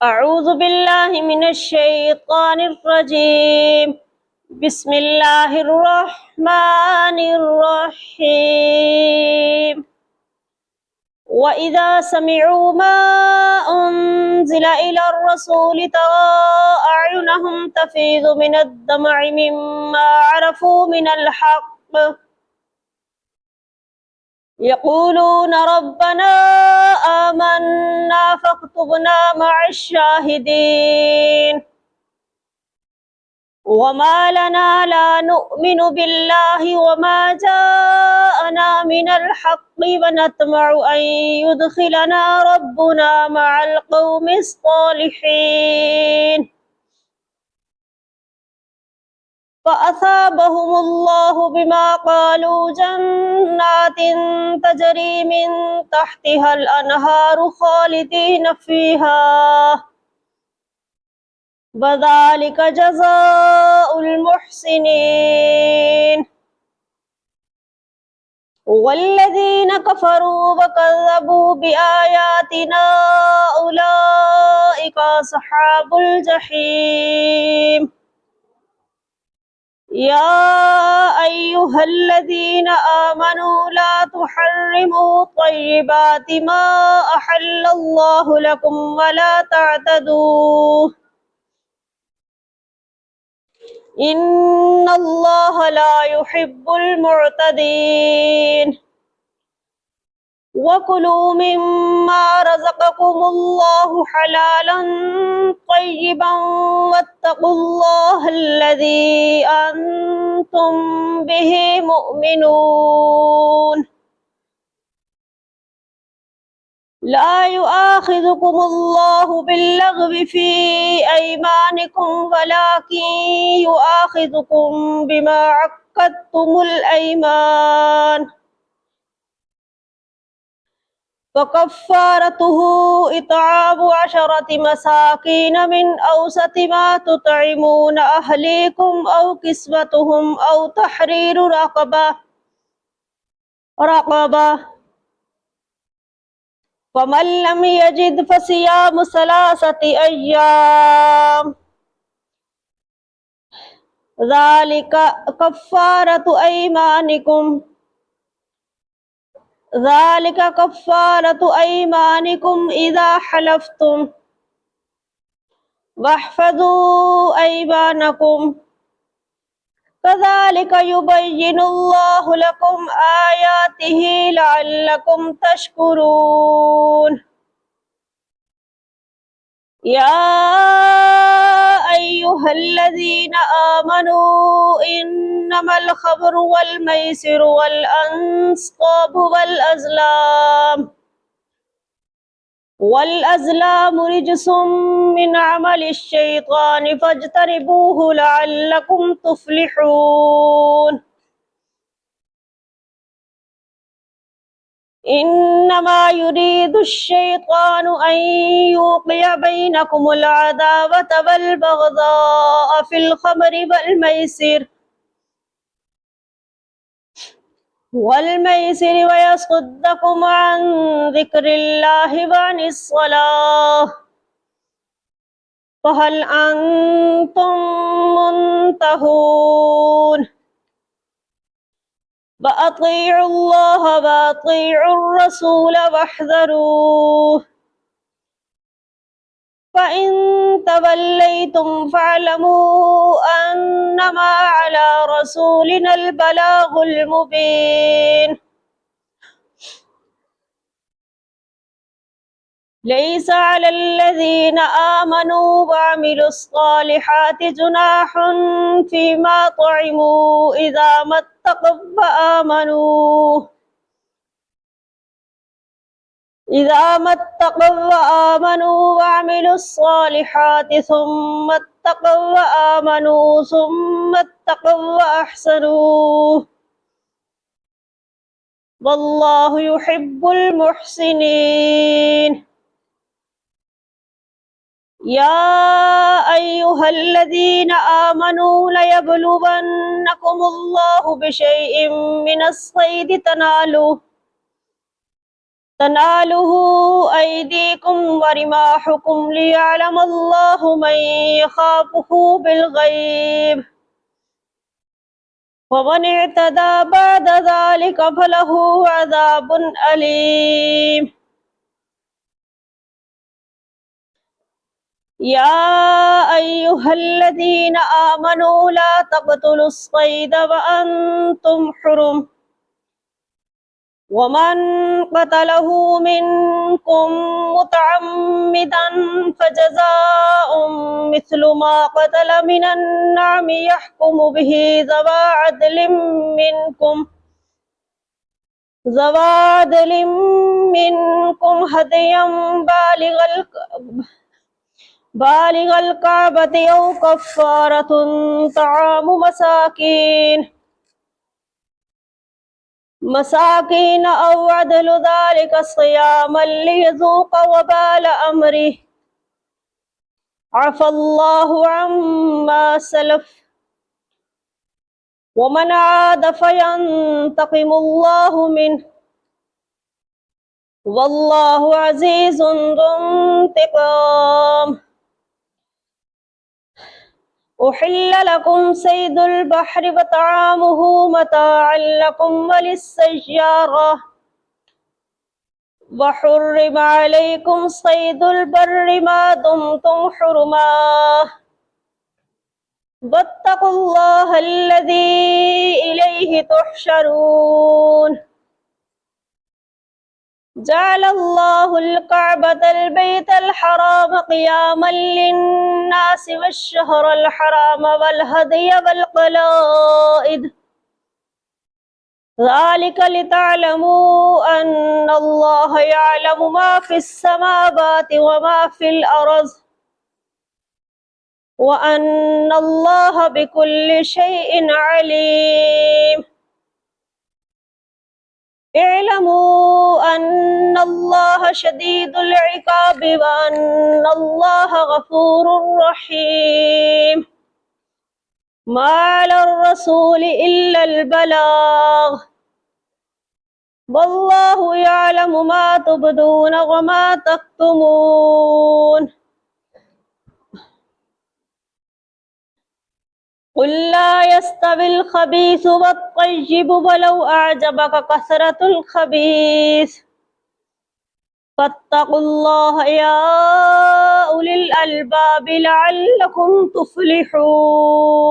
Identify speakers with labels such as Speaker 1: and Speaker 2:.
Speaker 1: أعوذ بالله من الشيطان الرجيم. بسم الله الرحمن الرحيم. وإذا سمعوا ما أنزل إلى الرسول ترى أعينهم تفيض من الدمع مما عرفوا من الحق يقولون ربنا آمنا فاكتبنا مع الشاهدين. وما لنا لا نؤمن بالله وما جاءنا من الحق ونطمع أن يدخلنا ربنا مع القوم الصالحين فأثابهم الله بما قالوا جنات تجري من تحتها الأنهار خالدين فيها وذلك جزاء المحسنين. والذين كفروا وكذبوا بآياتنا أولئك أصحاب الجحيم. يا أيها الذين آمنوا لا تحرموا طيبات ما أحل الله لكم ولا تعتدوا إن الله لا يحب المعتدين. وكلوا مما رزقكم الله حلالا طيبا واتقوا الله الذي أنتم به مؤمنون. لا يؤاخذكم الله باللغو في أيمانكم ولكن يؤاخذكم بما عقدتم الأيمان فكفارته إطعام 10 مساكين من أوسط ما تطعمون أهليكم أو كسوتهم أو تحرير رقبة فمن لم يجد فصيام 3 أيام ذلك كفارة أيمانكم إذا حلفتم واحفظوا أيمانكم كذلك يبين الله لكم آياته لعلكم تشكرون. يا أيها الذين آمنوا إنما الخمر والميسر والأنصاب والأزلام رجس من عمل الشيطان فاجتنبوه لعلكم تفلحون. إنما يريد الشيطان أن يوقع بينكم العداوة والبغضاء في الخمر والميسر ويصدكم عن ذكر الله وعن الصلاة فهل أنتم منتهون. وأطيعوا الله وأطيعوا الرسول واحذروه فإن توليتم فاعلموا أنما على رسولنا البلاغ المبين. ليس على الذين آمنوا وعملوا الصالحات جناح فيما طعموا إذا ما اتقوا وآمنوا وعملوا الصالحات ثم اتقوا وآمنوا ثم اتقوا وأحسنوا والله يحب المحسنين. يا أيها الذين آمنوا ليبلونكم الله بشيء من الصيد تناله أيديكم ورماحكم ليعلم الله من يخافه بالغيب ومن اعتدى بعد ذلك فله عذاب أليم. يا أيها الذين آمنوا لا تقتلوا الصيد وأنتم حرم ومن قتله منكم متعمدا فجزاء مثل ما قتل من النعم يحكم به ذوى عدل منكم هديا بالغ الكعبة أو كفارة طعام مساكين أو عدل ذلك صياما ليذوق وبال أمره عفى الله عما سلف ومن عاد فينتقم الله منه والله عزيز ذو انتقام. أحل لكم صيد البحر وطعامه متاعا لكم وللسيارة وحرم عليكم صيد البر ما دمتم حرما واتقوا الله الذي إليه تحشرون. جعل الله الكعبة البيت الحرام قياما للناس والشهر الحرام والهدي والقلائد ذلك لتعلموا أن الله يعلم ما في السماوات وما في الأرض وأن الله بكل شيء عليم. اعلموا أن الله شديد العقاب وأن الله غفور رحيم. ما على الرسول إلا البلاغ والله يعلم ما تبدون وما تكتمون. قل لا يستوي الخبيث والطيب ولو أعجبك كثرة الخبيث فاتقوا الله يا أولي الألباب لعلكم تفلحون.